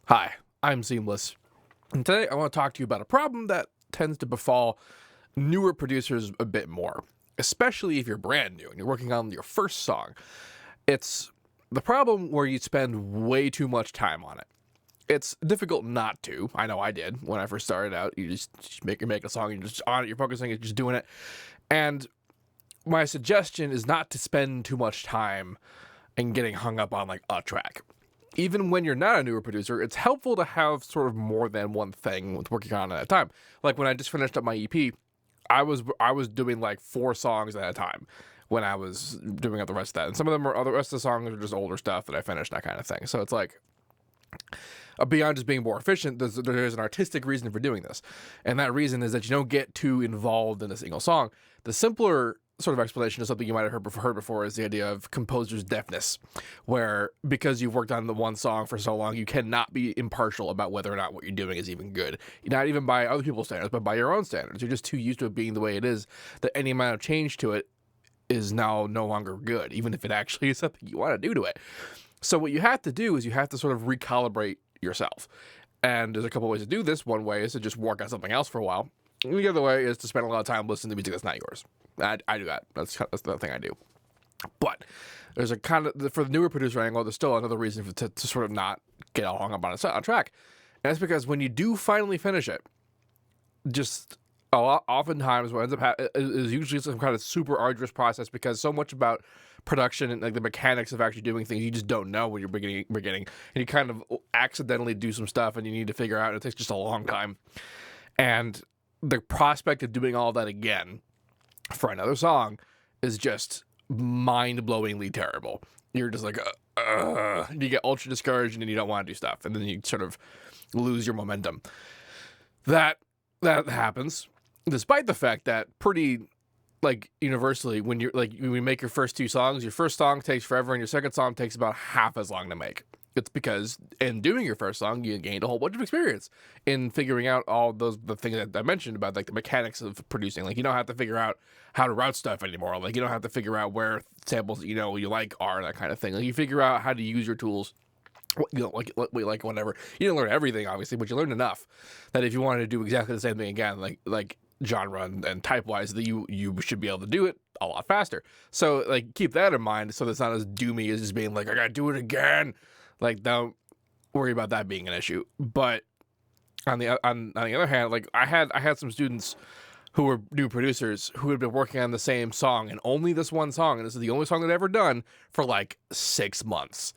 Hi, I'm Seamless, and today I want to talk to you about a problem that tends to befall newer producers a bit more, especially if you're brand new and you're working on your first song. It's the problem where you spend way too much time on it. It's difficult not to. I know I did when I first started out. You just make a song, you're just on it, you're focusing, you're just doing it. And my suggestion is not to spend too much time and getting hung up on like a track. Even when you're not a newer producer, it's helpful to have sort of more than one thing with working on at a time. Like when I just finished up my EP, I was doing like 4 songs at a time when I was doing up the rest of that. And some of them are the rest of the songs are just older stuff that I finished, that kind of thing. So it's like beyond just being more efficient, there's an artistic reason for doing this. And that reason is that you don't get too involved in a single song. The simpler sort of explanation of something you might have heard before is the idea of composer's deafness, where because you've worked on the one song for so long, you cannot be impartial about whether or not what you're doing is even good. Not even by other people's standards, but by your own standards. You're just too used to it being the way it is that any amount of change to it is now no longer good, even if it actually is something you want to do to it. So what you have to do is you have to sort of recalibrate yourself. And there's a couple ways to do this. One way is to just work on something else for a while. And the other way is to spend a lot of time listening to music that's not yours. I do that. That's the thing I do. But there's a kind of, for the newer producer angle, there's still another reason to sort of not get all hung up on track. And that's because when you do finally finish it, just oftentimes what ends up is usually some kind of super arduous process, because so much about production and like the mechanics of actually doing things you just don't know when you're beginning, and you kind of accidentally do some stuff and you need to figure out, and it takes just a long time. And the prospect of doing all that again for another song is just mind-blowingly terrible. You're just like, you get ultra discouraged and then you don't want to do stuff, and then you sort of lose your momentum. That happens, despite the fact that pretty like universally, when you make your first 2 songs, your first song takes forever and your second song takes about half as long to make. It's because in doing your first song, you gained a whole bunch of experience in figuring out all the things that I mentioned about like the mechanics of producing. Like you don't have to figure out how to route stuff anymore. Like you don't have to figure out where samples you like are, that kind of thing. Like you figure out how to use your tools. Like whatever. You didn't learn everything, obviously, but you learned enough that if you wanted to do exactly the same thing again, like genre and type wise, that you should be able to do it a lot faster. So like keep that in mind, so that's not as doomy as just being like, I gotta do it again. Like, don't worry about that being an issue. But on the other hand, like I had some students who were new producers who had been working on the same song, and only this one song, and this is the only song they'd ever done, for like 6 months,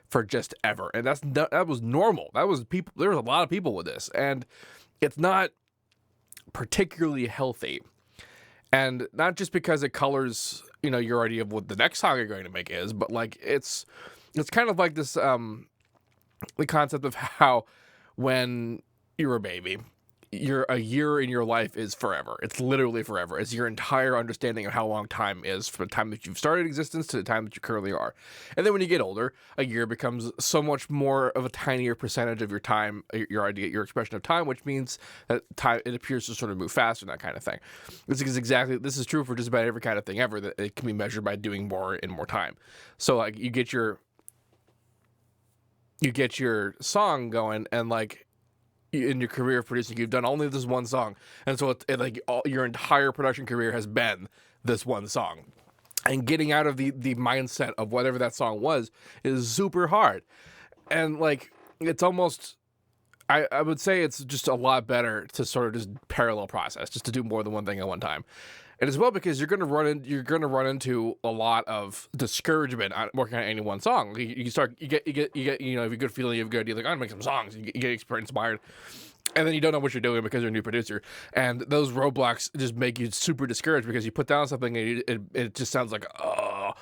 for just ever. And that was normal. That was people. There was a lot of people with this, and it's not particularly healthy. And not just because it colors, your idea of what the next song you're going to make is, but like it's kind of like this, the concept of how when you're a baby, a year in your life is forever. It's literally forever. It's your entire understanding of how long time is, from the time that you've started existence to the time that you currently are. And then when you get older, a year becomes so much more of a tinier percentage of your time, your idea, your expression of time, which means that time, it appears to sort of move faster, and that kind of thing. This is true for just about every kind of thing ever, that it can be measured by doing more in more time. So like you get your song going, and like in your career of producing, you've done only this one song, and so your entire production career has been this one song, and getting out of the mindset of whatever that song was is super hard. And like it's almost, I would say it's just a lot better to sort of just parallel process, just to do more than one thing at one time. And as well, because you're gonna run into a lot of discouragement on working on any one song. You get you have a good feeling, you have a good idea, like I'm gonna make some songs, and you get inspired, and then you don't know what you're doing because you're a new producer, and those roadblocks just make you super discouraged, because you put down something and it just sounds like, oh.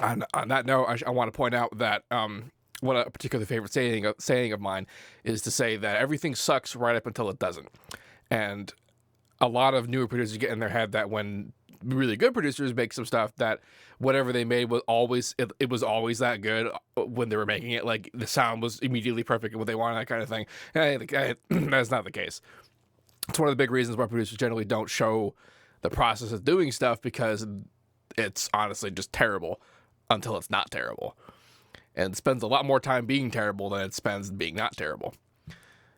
On that note, I want to point out that one a particular favorite saying of mine is to say that everything sucks right up until it doesn't. And a lot of newer producers get in their head that when really good producers make some stuff, that whatever they made was always it was always that good when they were making it. Like the sound was immediately perfect and what they wanted, that kind of thing. That's not the case. It's one of the big reasons why producers generally don't show the process of doing stuff, because it's honestly just terrible until it's not terrible. and spends a lot more time being terrible than it spends being not terrible.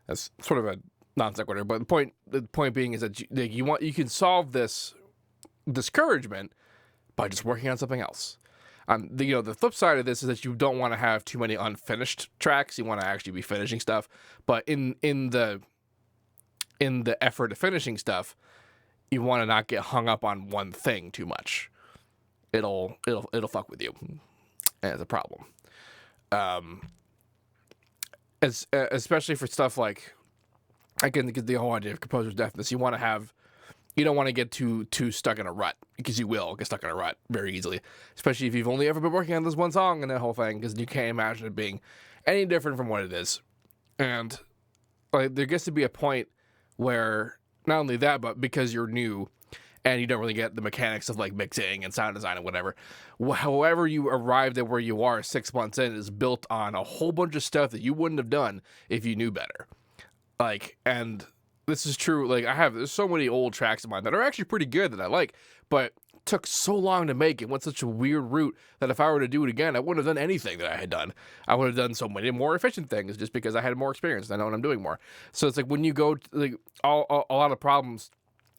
That's sort of a non sequitur, but the point being is that you can solve this discouragement by just working on something else. The flip side of this is that you don't want to have too many unfinished tracks. You want to actually be finishing stuff, but in the effort of finishing stuff, you want to not get hung up on one thing too much. It'll fuck with you, and it's a problem. Especially for stuff like, again, the whole idea of composer's deafness. You don't want to get too stuck in a rut, because you will get stuck in a rut very easily, especially if you've only ever been working on this one song and that whole thing, because you can't imagine it being any different from what it is. And like, there gets to be a point where not only that, but because you're new and you don't really get the mechanics of like mixing and sound design and whatever, however you arrived at where you are 6 months in is built on a whole bunch of stuff that you wouldn't have done if you knew better. Like, and this is true. Like, there's so many old tracks of mine that are actually pretty good that I like, but took so long to make. It went such a weird route that if I were to do it again, I wouldn't have done anything that I had done. I would have done so many more efficient things just because I had more experience and I know what I'm doing more. So it's like when you go to, like, a lot of problems,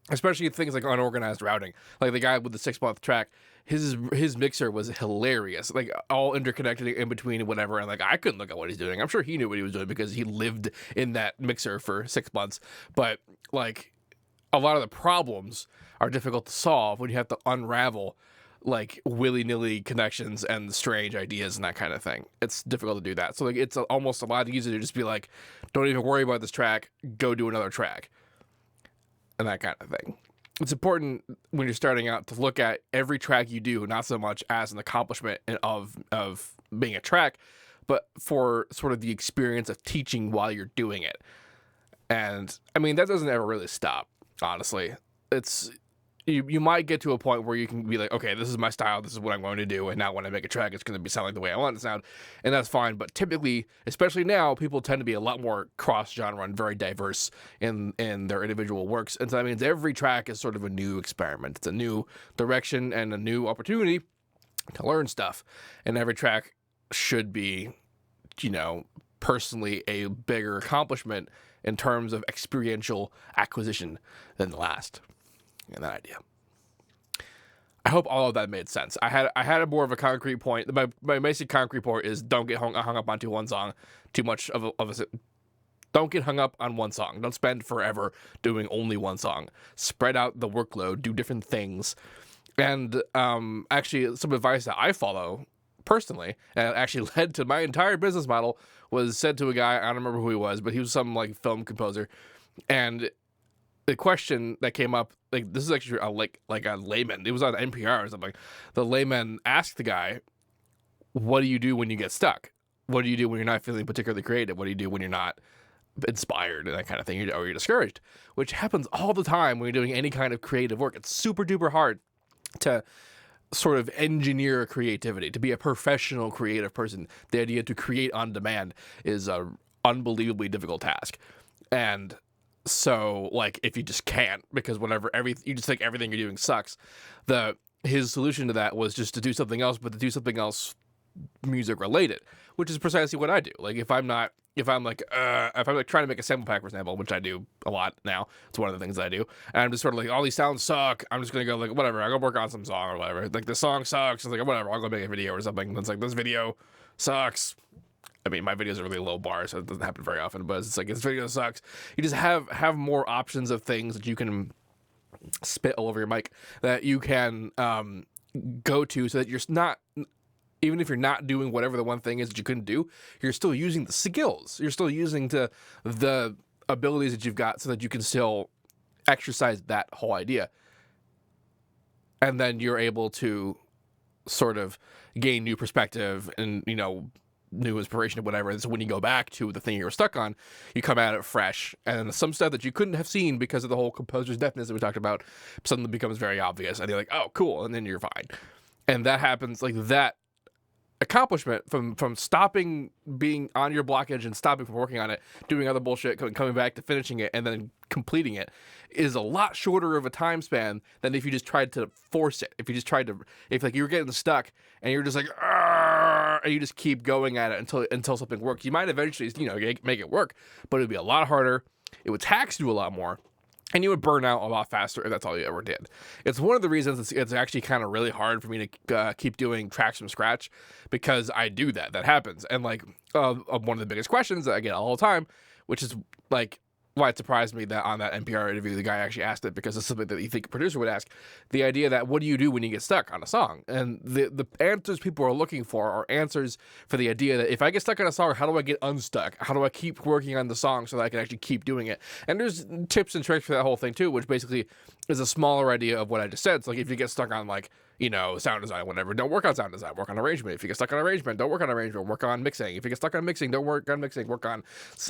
especially things like unorganized routing, like the guy with the 6-month track, his mixer was hilarious, like all interconnected in between and whatever, and like I couldn't look at what he's doing. I'm sure he knew what he was doing because he lived in that mixer for 6 months, but like a lot of the problems are difficult to solve when you have to unravel like willy-nilly connections and strange ideas and that kind of thing. It's difficult to do that. So like it's almost a lot easier to just be like, don't even worry about this track, go do another track, and that kind of thing. It's important when you're starting out to look at every track you do, not so much as an accomplishment of being a track, but for sort of the experience of teaching while you're doing it. And I mean, that doesn't ever really stop, honestly. It's you might get to a point where you can be like, okay, this is my style, this is what I'm going to do, and now when I make a track, it's going to be sound like the way I want it to sound, and that's fine. But typically, especially now, people tend to be a lot more cross-genre and very diverse in their individual works, and so that means every track is sort of a new experiment. It's a new direction and a new opportunity to learn stuff, and every track should be, personally a bigger accomplishment in terms of experiential acquisition than the last. And that idea. I hope all of that made sense. I had a more of a concrete point. My basic concrete point is don't get hung up onto one song too much of a. Don't get hung up on one song. Don't spend forever doing only one song. Spread out the workload. Do different things. And actually, some advice that I follow personally, and it actually led to my entire business model, was said to a guy, I don't remember who he was, but he was some like film composer, and the question that came up, like, this is actually like a layman. It was on NPR or something. The layman asked the guy, what do you do when you get stuck? What do you do when you're not feeling particularly creative? What do you do when you're not inspired and that kind of thing, or you're discouraged? Which happens all the time when you're doing any kind of creative work. It's super duper hard to sort of engineer creativity, to be a professional creative person. The idea to create on demand is a unbelievably difficult task. And so, like, if you just can't, because you just think everything you're doing sucks, his solution to that was just to do something else, but to do something else music related, which is precisely what I do. Like, if I'm like trying to make a sample pack, for example, which I do a lot now, it's one of the things I do, and I'm just sort of like, all these sounds suck, I'm just gonna go like, whatever, I'll go work on some song or whatever. Like, the song sucks, it's like, whatever, I'll go make a video or something. And it's like, this video sucks. I mean, my videos are really low bar, so it doesn't happen very often, but it's like, this video sucks. You just have more options of things that you can spit all over your mic, that you can go to, so that you're not, even if you're not doing whatever the one thing is that you couldn't do, you're still using the skills. You're still using the abilities that you've got, so that you can still exercise that whole idea. And then you're able to sort of gain new perspective and, new inspiration or whatever. So when you go back to the thing you were stuck on, you come at it fresh, and some stuff that you couldn't have seen because of the whole composer's deafness that we talked about suddenly becomes very obvious, and you're like, oh, cool, and then you're fine. And that happens, like, that accomplishment from stopping being on your blockage and stopping from working on it, doing other bullshit, coming back to finishing it and then completing it, is a lot shorter of a time span than if you just tried to force it. If you were getting stuck and you're just like, and you just keep going at it until something works. You might eventually, make it work, but it would be a lot harder. It would tax you a lot more. And you would burn out a lot faster if that's all you ever did. It's one of the reasons it's actually kind of really hard for me to keep doing tracks from scratch, because I do that. That happens. And like one of the biggest questions that I get all the time, which is like why it surprised me that on that NPR interview, the guy actually asked it, because it's something that you think a producer would ask. The idea that what do you do when you get stuck on a song? And the answers people are looking for are answers for the idea that if I get stuck on a song, how do I get unstuck? How do I keep working on the song so that I can actually keep doing it? And there's tips and tricks for that whole thing too, which basically is a smaller idea of what I just said. So like if you get stuck on like, sound design, whatever, don't work on sound design, work on arrangement. If you get stuck on arrangement, don't work on arrangement, work on mixing. If you get stuck on mixing, don't work on mixing, work on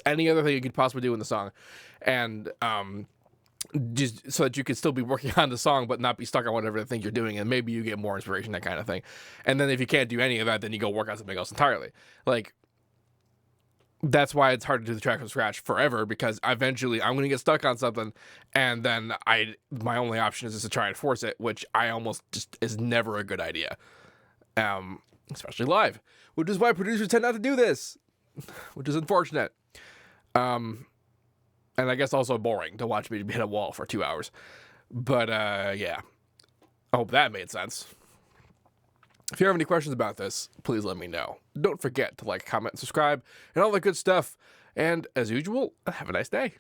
any other thing you could possibly do in the song. And just so that you could still be working on the song, but not be stuck on whatever thing you're doing, and maybe you get more inspiration, that kind of thing. And then if you can't do any of that, then you go work on something else entirely. Like, that's why it's hard to do the track from scratch forever, because eventually I'm going to get stuck on something, and then my only option is just to try and force it, which I almost just is never a good idea, especially live, which is why producers tend not to do this, which is unfortunate, and I guess also boring to watch me hit a wall for 2 hours, but yeah, I hope that made sense. If you have any questions about this, please let me know. Don't forget to like, comment, and subscribe, and all that good stuff. And as usual, have a nice day.